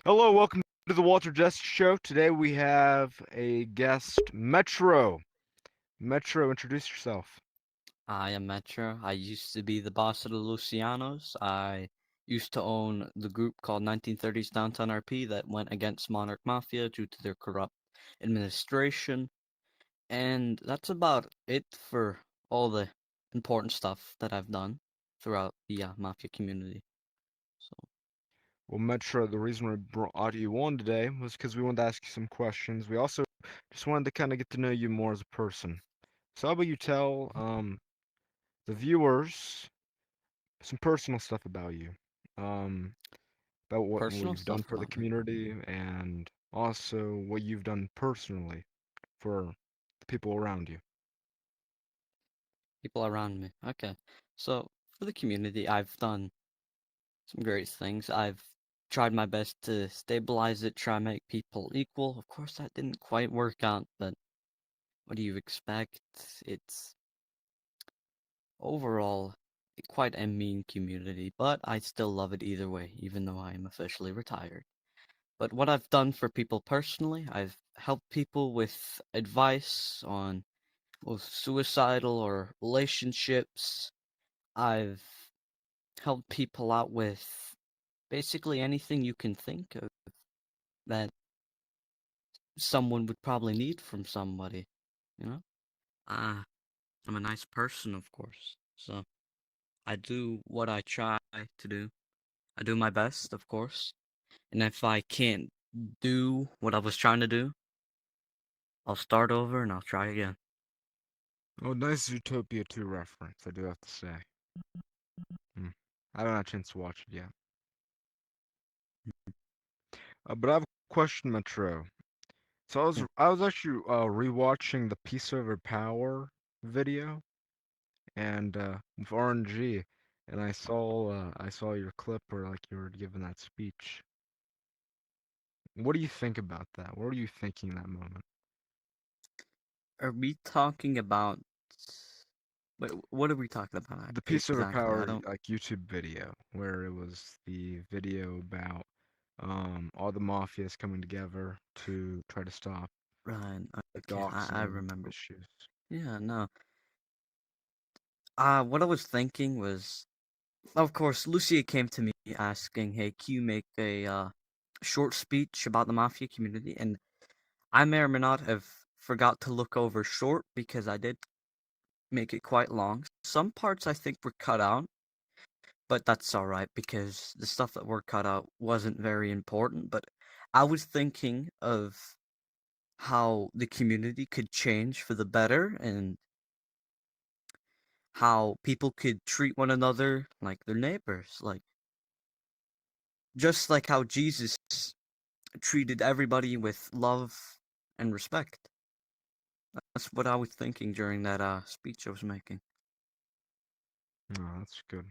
Hello, welcome to the Walter Jesse Show. Today we have a guest, Metro. Metro, introduce yourself. I am Metro. I used to be the boss of the Lucianos. I used to own the group called 1930s Downtown RP that went against Monarch Mafia due to their corrupt administration. And that's about it for all the important stuff that I've done throughout the Mafia community. So, Well, Metro, the reason we brought you on today was because we wanted to ask you some questions. We also just wanted to kind of get to know you more as a person. So how about you tell the viewers some personal stuff about you, um, about what personal you've done stuff for the about me. community, and also what you've done personally for the people around you. People around me. Okay. So, for the community, I've done some great things. I've tried my best to stabilize it, try make people equal. Of course, that didn't quite work out, but what do you expect? It's overall quite a mean community, but I still love it either way, even though I am officially retired. But what I've done for people personally, I've helped people with advice on both suicidal or relationships. I've helped people out with basically anything you can think of that someone would probably need from somebody, you know? Ah, I'm a nice person, of course. So I do what I try to do. I do my best, of course. And if I can't do what I was trying to do, I'll start over and I'll try again. Oh, nice Zootopia 2 reference, I do have to say. Hmm. I haven't had a chance to watch it yet. But I have a question, Metro. So Yeah. I was actually rewatching the Peace Over Power video and with RNG, and I saw your clip where like you were giving that speech. What do you think about that? What were you thinking in that moment? Are we talking about. Wait, what are we talking about The Peace Over exactly? I Power don't. like YouTube video where it was the video about all the mafias coming together to try to stop Right. the Okay, I doxing remember. issues. Yeah, no. What I was thinking was. Of course, Lucia came to me asking, hey, can you make a short speech about the Mafia community? And I may or may not have forgot to look over short because I did make it quite long. Some parts I think were cut out, but that's alright because the stuff that were cut out wasn't very important. But I was thinking of how the community could change for the better and how people could treat one another like their neighbors. Like, just like how Jesus treated everybody with love and respect. That's what I was thinking during that speech I was making. Oh, that's good.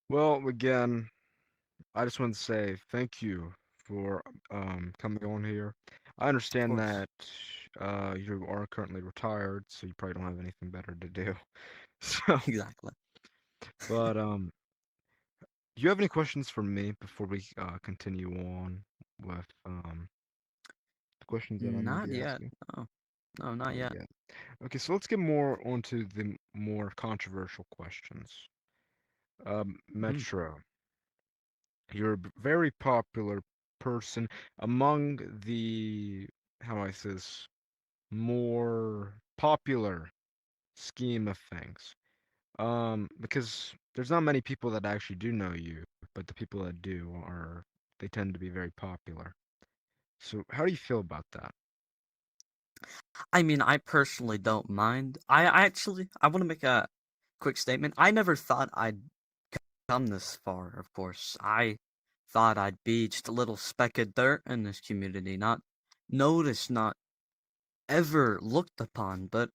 Well, again, I just want to say thank you for coming on here. I Of understand course. that you are currently retired, so you probably don't have anything better to do. So, Exactly. but do you have any questions for me before we continue on with the questions that I'm going to Not be yet. asking? No. No, not Not yet. yet. Okay, so let's get more onto the more controversial questions. Hmm. Metro, you're a very popular person among the, how I say this, more popular scheme of things. Because there's not many people that actually do know you, but the people that do are, they tend to be very popular. So how do you feel about that? I mean, I personally don't mind. I want to make a quick statement. I never thought I'd come this far, of course. I thought I'd be just a little speck of dirt in this community, not noticed, not ever looked upon, but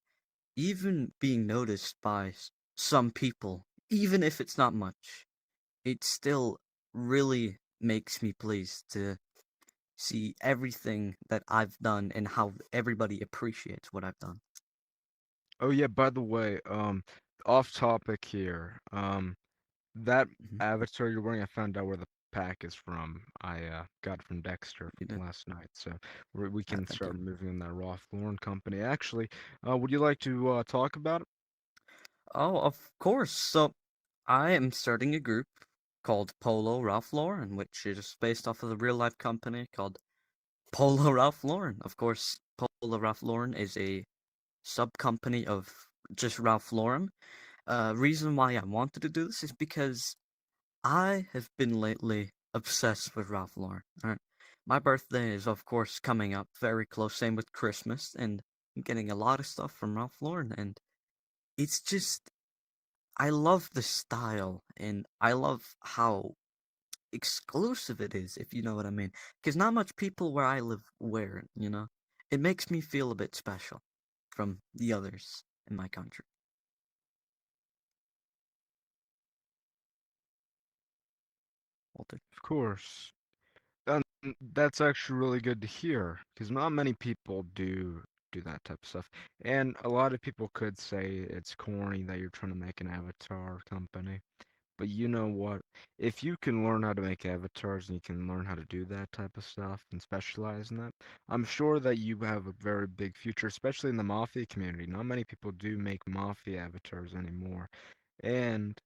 even being noticed by some people, even if it's not much, it still really makes me pleased to see everything that I've done and how everybody appreciates what I've done. Oh yeah, by the way, off topic here. That Mhm. avatar you're wearing, I found out where the pack is from. I got it from Dexter You did. last night, so we Ah, can thank you. start moving in that Ralph Lauren company. Actually, would you like to talk about it? Oh, of course. So I am starting a group called Polo Ralph Lauren, which is based off of the real life company called Polo Ralph Lauren. Of course, Polo Ralph Lauren is a sub company of just Ralph Lauren. Reason why I wanted to do this is because I have been lately obsessed with Ralph Lauren. Alright. My birthday is of course coming up very close, same with Christmas, and I'm getting a lot of stuff from Ralph Lauren, and it's just I love the style and I love how exclusive it is, if you know what I mean. Because not much people where I live wear it, you know? It makes me feel a bit special from the others in my country. Walter. Of course. And that's actually really good to hear, because not many people do that type of stuff. And a lot of people could say it's corny that you're trying to make an avatar company. But you know what? If you can learn how to make avatars and you can learn how to do that type of stuff and specialize in that, I'm sure that you have a very big future, especially in the mafia community. Not many people do make mafia avatars anymore. And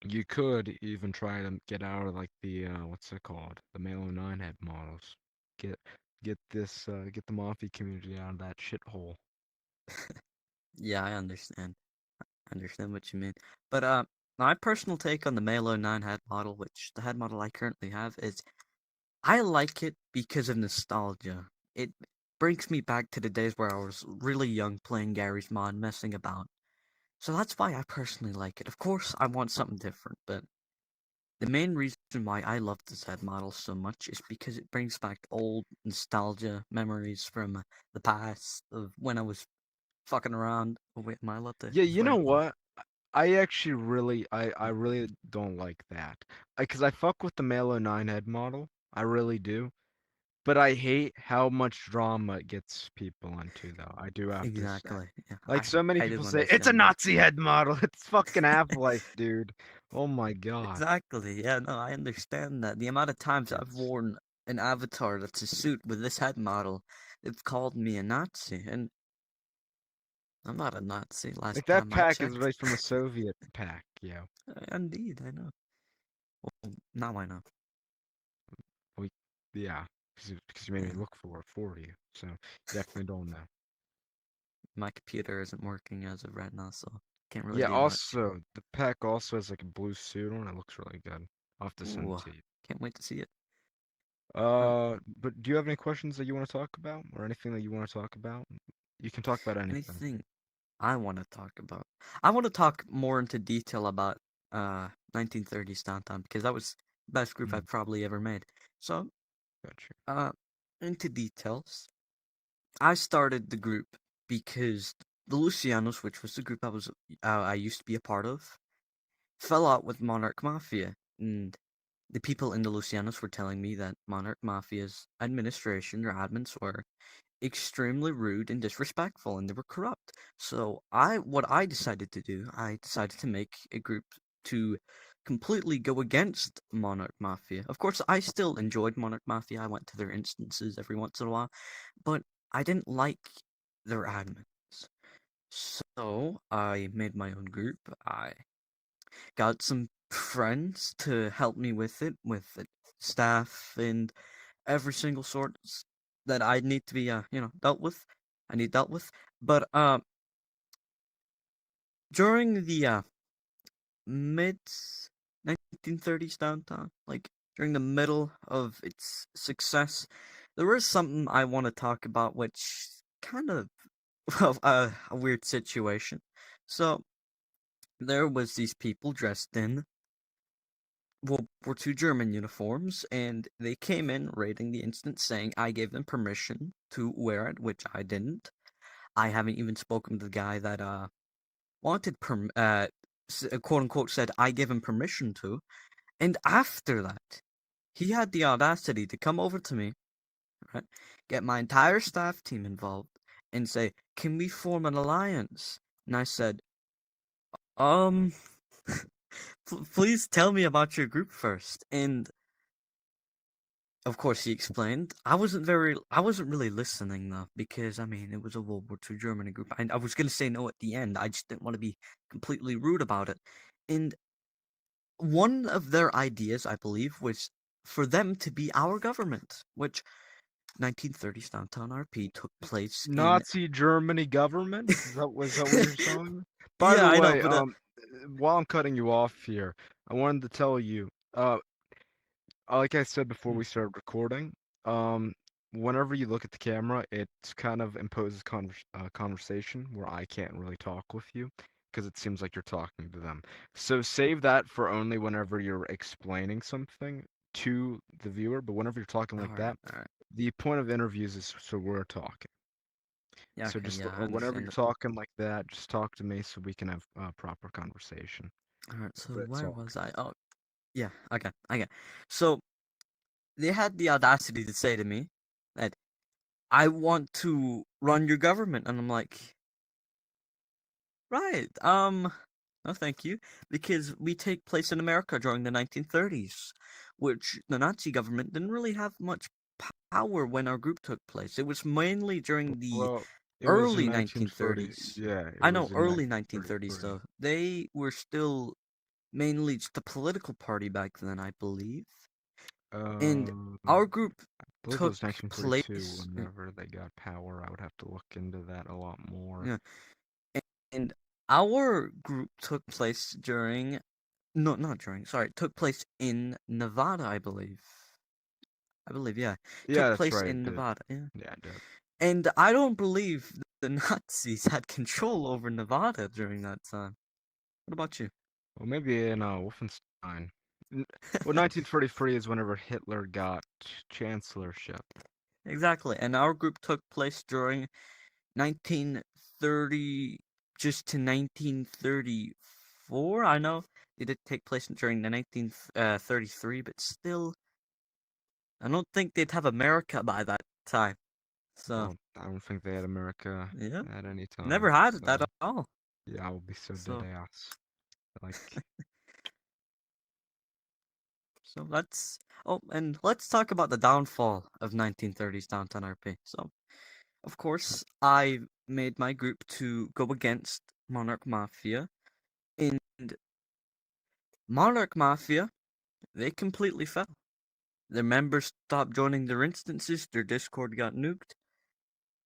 you could even try to get out of like the what's it called? The Malo 9 head models. Get get the mafia community out of that shithole. Yeah, I understand. I understand what you mean. But my personal take on the Malo 9 head model, which the head model I currently have, is I like it because of nostalgia. It brings me back to the days where I was really young playing Gary's Mod, messing about. So that's why I personally like it. Of course, I want something different, but the main reason why I love this head model so much is because it brings back old nostalgia memories from the past of when I was fucking around. Oh wait, am I allowed to Yeah, you swear? know Oh, what? I actually I really don't like that. Because I fuck with the Malo 9 head model. I really do. But I hate how much drama it gets people into, though. I do have to say. exactly. Yeah, Like, so many I do people say, it's a understand that. Nazi head model. It's fucking Half-Life, dude. Oh my god. Exactly. Yeah, no, I understand that. The amount of times I've It's worn an avatar that's a suit with this head model, they've called me a Nazi, and I'm not a Nazi. like Last that time I pack is checked. right from a Soviet pack, yo. Indeed, I know. Well, now I know. We, yeah, because you made me Yeah, look for you. So, definitely don't know. my computer isn't working as of right now, so can't really Yeah, do much. also, the pack also has like a blue suit on. It looks really good. I'll have to send it Ooh, to you. can't wait to see it. Uh, But do you have any questions that you want to talk about, or anything that you want to talk about? You can talk about anything. anything I want to talk about? I want to talk more into detail about 1930s downtown because that was the best group Mm, I've probably ever made. So, gotcha. uh, into details. I started the group because the Lucianos, which was the group I used to be a part of, fell out with Monarch Mafia, and the people in the Lucianos were telling me that Monarch Mafia's administration or admins were extremely rude and disrespectful, and they were corrupt. So what I decided to do, I decided to make a group to completely go against Monarch Mafia. Of course, I still enjoyed Monarch Mafia. I went to their instances every once in a while, but I didn't like their admins. So I made my own group. I got some friends to help me with it, with the staff and every single sort that I need to be, dealt with. I need dealt with. But during the mid 1930s downtown, like during the middle of its success, there is something I want to talk about, which kind of well, a weird situation. So there was these people dressed in World War II German uniforms, and they came in raiding the instant, saying I gave them permission to wear it, which I didn't. I haven't even spoken to the guy that wanted quote unquote said I gave him permission to, and after that, he had the audacity to come over to me, right, get my entire staff team involved, and say, "Can we form an alliance?" And I said, um. Please tell me about your group first. And of course, he explained. I wasn't really listening though, because I mean, it was a World War II Germany group. I was gonna say no at the end. I just didn't want to be completely rude about it. And one of their ideas, I believe, was for them to be our government, which 1930s downtown RP took place in. Nazi Germany government? Is that what you're saying? By Yeah, the I know, way, but while I'm cutting you off here, I wanted to tell you, like I said before hmm, we started recording, um, whenever you look at the camera, it kind of imposes conversation where I can't really talk with you because it seems like you're talking to them. So save that for only whenever you're explaining something to the viewer, but whenever you're talking like that, all right, the point of interviews is so we're talking. yeah, So okay, just yeah, I whenever understand you're it. talking like that, just talk to me so we can have proper conversation. All right, so That's where all. was I? Oh, yeah, okay. So they had the audacity to say to me that I want to run your government, and I'm like, right, no, thank you, because we take place in America during the 1930s, which the Nazi government didn't really have much power when our group took place. It was mainly during the Well, it was in early 1940. 1930s. Yeah, it I know, was in early 1930s 1933. though. They were still mainly just a political party back then, I believe. And I our group believe it took was 1942 place. whenever they got power. I would have to look into that a lot more. Yeah, and our group took place during. No, not during. Sorry, took place in Nevada, I believe. I believe, yeah, Yeah, took that's place right, it in did. Nevada. Yeah, Yeah, it did. and I don't believe the Nazis had control over Nevada during that time. What about you? Well, maybe in Wolfenstein. Well, 1933 is whenever Hitler got chancellorship. Exactly, and our group took place during 1930 just to 1934. I know it did take place during the 1933, but still, I don't think they'd have America by that time. So, Well, I don't think they had America yeah, at any never time. had it at So all. yeah, I will be so dead So, ass. Like, so let's and let's talk about the downfall of 1930s downtown RP. So, of course, I made my group to go against Monarch Mafia, and Monarch Mafia, they completely fell. Their members stopped joining their instances, their Discord got nuked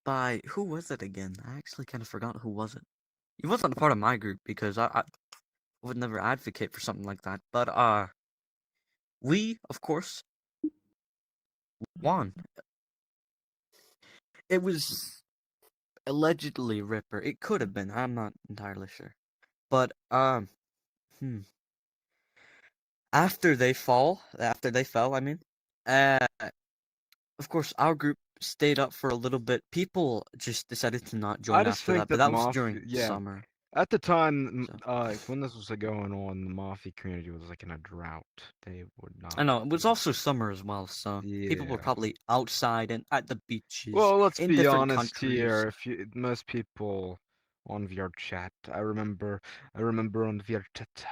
by who was it again? I actually kind of forgot who was it. He wasn't a part of my group because I would never advocate for something like that. But we of course won. It was allegedly Ripper. It could have been. I'm not entirely sure. But hmm. After they fell, I mean, uh, of course, our group stayed up for a little bit. People just decided to not I join just after think that, but that that was during Mafia, yeah, summer. at the time, So when this was going on, the Mafia community was like in a drought. They would I not know it was be. also summer as well, so people were Yeah. probably outside and at the beaches Well, let's in be different honest countries. here. If you, most people on VR chat, I remember on VR chat,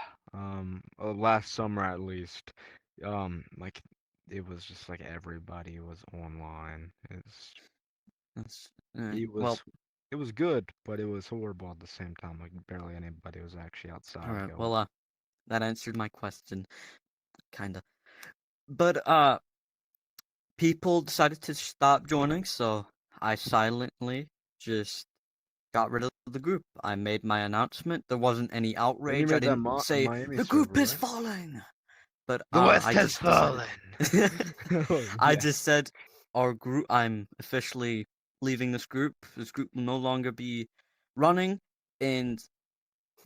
last summer at least, like it was just like everybody was online. That's It well, was, it was good, but it was horrible at the same time. Like barely anybody was actually all outside right. going. Well, that answered my question, kinda. But people decided to stop joining, so I silently just got rid of the group. I made my announcement. There wasn't any And you outrage. I made that didn't say Miami the group server, is right? falling. But The West I has just decided. fallen. Oh I yeah, just said our group. I'm officially leaving this group. This group will no longer be running, and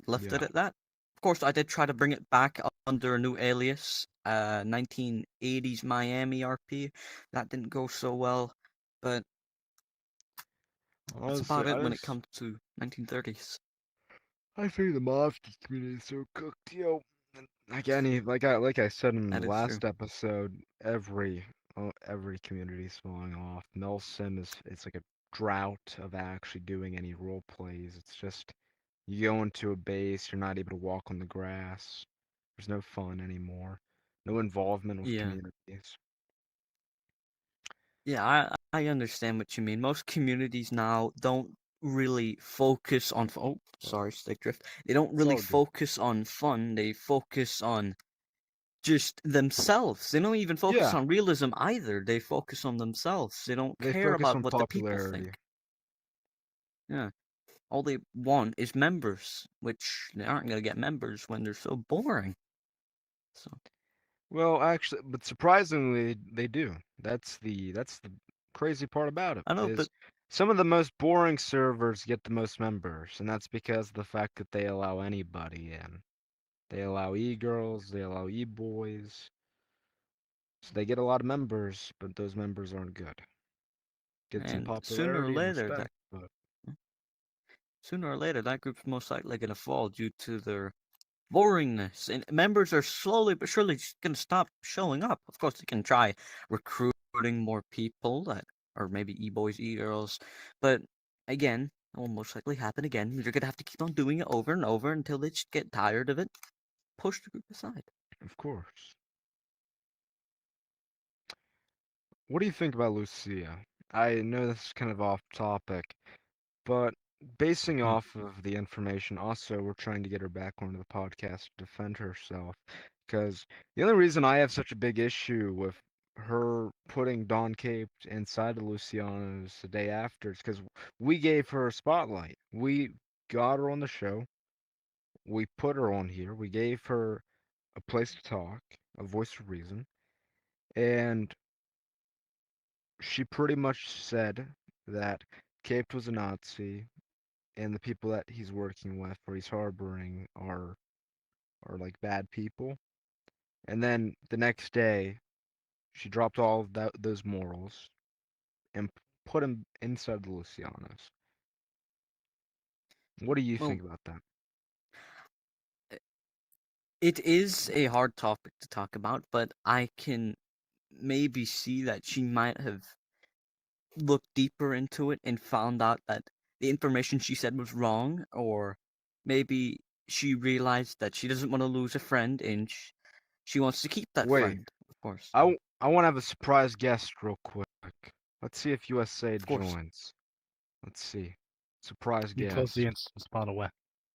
left it yeah. at that. Of course, I did try to bring it back under a new alias, 1980s Miami RP. That didn't go so well, but that's Honestly, about it when it comes to 1930s. I think the mafia community is so cooked, yo. And like I said in the That is true. last episode, every community is falling off. Melsim is it's like a drought of actually doing any role plays. It's just you go into a base, you're not able to walk on the grass. There's no fun anymore. No involvement with Yeah. communities. Yeah, I understand what you mean. Most communities now don't really focus on oh, Well, sorry, stick drift. They don't it's really all good. focus on fun. They focus on just themselves. They don't even focus Yeah, on realism either. They focus on themselves. They don't they care focus about on what the people popularity. think. Yeah. All they want is members, which they aren't gonna get members when they're so boring. So Well, actually, but surprisingly, they do. That's the crazy part about it I know, but is some of the most boring servers get the most members, and that's because of the fact that they allow anybody in. They allow e-girls, they allow e-boys, so they get a lot of members, but those members aren't good. Get some and sooner or popularity and later respect, that but group's most likely gonna fall due to their boringness, and members are slowly but surely just gonna stop showing up. Of course, they can try recruiting more people that, or maybe e-boys, e-girls, but again, it will most likely happen again. You're gonna have to keep on doing it over and over until they just get tired of it. Push the group aside. of course. What do you think about Lucia? I know this is kind of off topic, but basing Hmm. off of the information, also, we're trying to get her back onto the podcast to defend herself. Because the only reason I have such a big issue with her putting Dawn Cape inside of Luciano's the day after is because we gave her a spotlight. We got her on the show. We put her on here. We gave her a place to talk, a voice of reason. And she pretty much said that Cape was a Nazi and the people that he's working with or he's harboring are like bad people. And then the next day, she dropped all of those morals and put him inside the Lucianos. What do you Well, think about that? it is a hard topic to talk about, but I can maybe see that she might have looked deeper into it and found out that the information she said was wrong, or maybe she realized that she doesn't want to lose a friend and she wants to keep that Wait, friend, of course. I want to have a surprise guest real quick. Let's see if USA Of course. joins. Let's see. Surprise You close the guest. instance, by the way.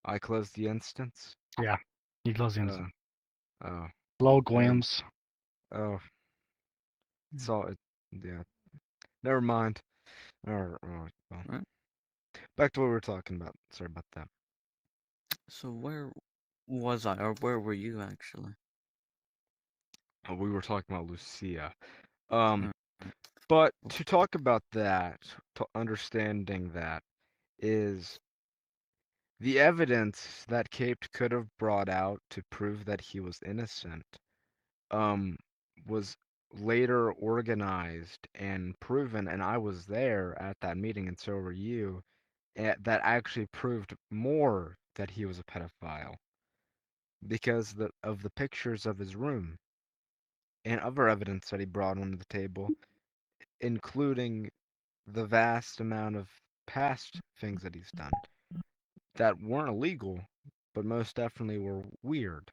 I close the instance. Yeah, you close the Uh, instance. oh, Hello, and Gwams. oh, Hmm. it's all it. Yeah, never mind. Alright, well, Right. back to what we were talking about. Sorry about that. So where was I, or where were you actually? We were talking about Lucia. Um, Alright. but Well, to talk about that, to understanding that is the evidence that Caped could have brought out to prove that he was innocent, um, was later organized and proven, and I was there at that meeting, and so were you, that actually proved more that he was a pedophile because of the pictures of his room and other evidence that he brought onto the table, including the vast amount of past things that he's done that weren't illegal, but most definitely were weird.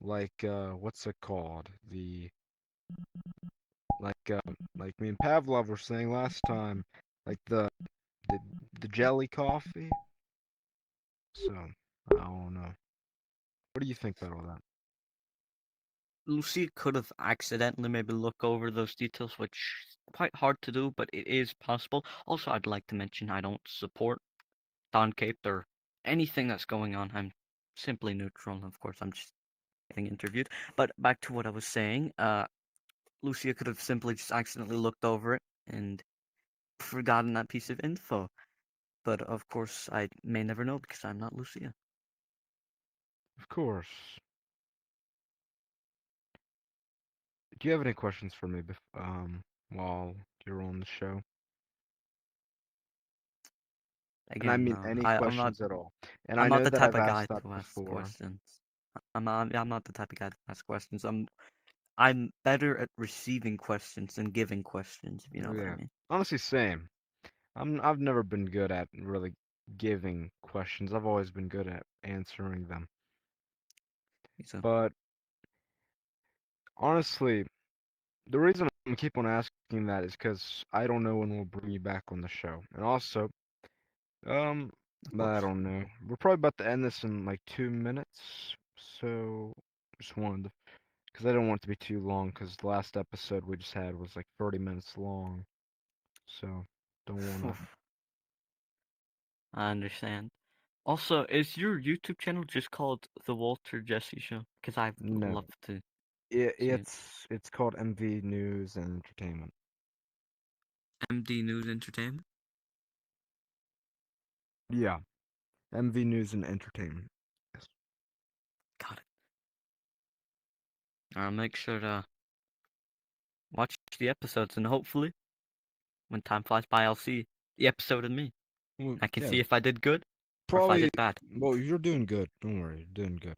Like what's it called? Like me and Pavlov were saying last time, like the the jelly coffee. So I don't know. What do you think about all that? Lucy could have accidentally maybe looked over those details, which is quite hard to do, but it is possible. Also, I'd like to mention I don't support Don Cape or anything that's going on. I'm simply neutral. Of course, I'm just getting interviewed. But back to what I was saying, Lucia could have simply just accidentally looked over it and forgotten that piece of info. But of course, I may never know because I'm not Lucia. Of course. Do you have any questions for me while you're on the show? And I Again, mean no, any I'm not. questions at all. And I I'm not know the that type I've of guy asked that to ask before. questions. I'm not the type of guy to ask questions. I'm better at receiving questions than giving questions, if you know what I Yeah. mean. Honestly, same. I've never been good at really giving questions. I've always been good at answering them. So, But honestly, the reason I keep on asking that is because I don't know when we'll bring you back on the show. And also, um, of I course. don't know. We're probably about to end this in like 2 minutes. So just wanted to, because I don't want it to be too long, because the last episode we just had was like 30 minutes long. So don't want to. Oof, I understand. Also, is your YouTube channel just called The Walter Jesse Show? Because I'd No, love to see it. it's called MV News and Entertainment. MD News Entertainment? Yeah, MV News and Entertainment. Yes. Got it. I'll make sure to watch the episodes, and hopefully, when time flies by, I'll see the episode of me. Well, I can yeah, see if I did good or if I probably. did bad. Well, you're doing good. Don't worry, you're doing good.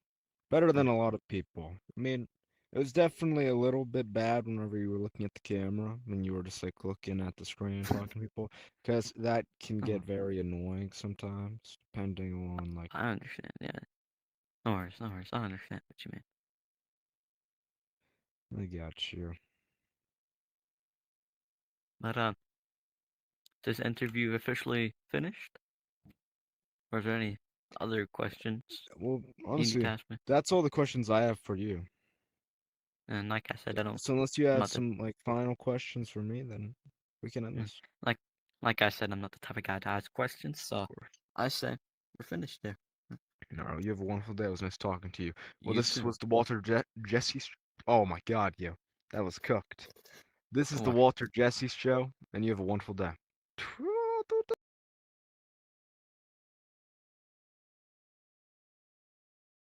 Better Mm. than a lot of people. I mean, it was definitely a little bit bad whenever you were looking at the camera, when you were just like looking at the screen and talking to people, because that can Oh, get very annoying sometimes, depending on like. I understand. Yeah. No worries, no worries. I understand what you mean. I got you. But this interview officially finished? Or is there any other questions Well, you need to honestly, ask me? that's all the questions I have for you. And like I said, I don't. So unless you I'm have not the. some like final questions for me, then we can end Mm, this. like, like I said, I'm not the type of guy to ask questions. Of So course. I say we're finished there. No, you have a wonderful day. It was nice talking to you. Well, You this too. was the Jesse. Oh my God, yo, that was cooked. This is the What? Walter Jesse show, and you have a wonderful day.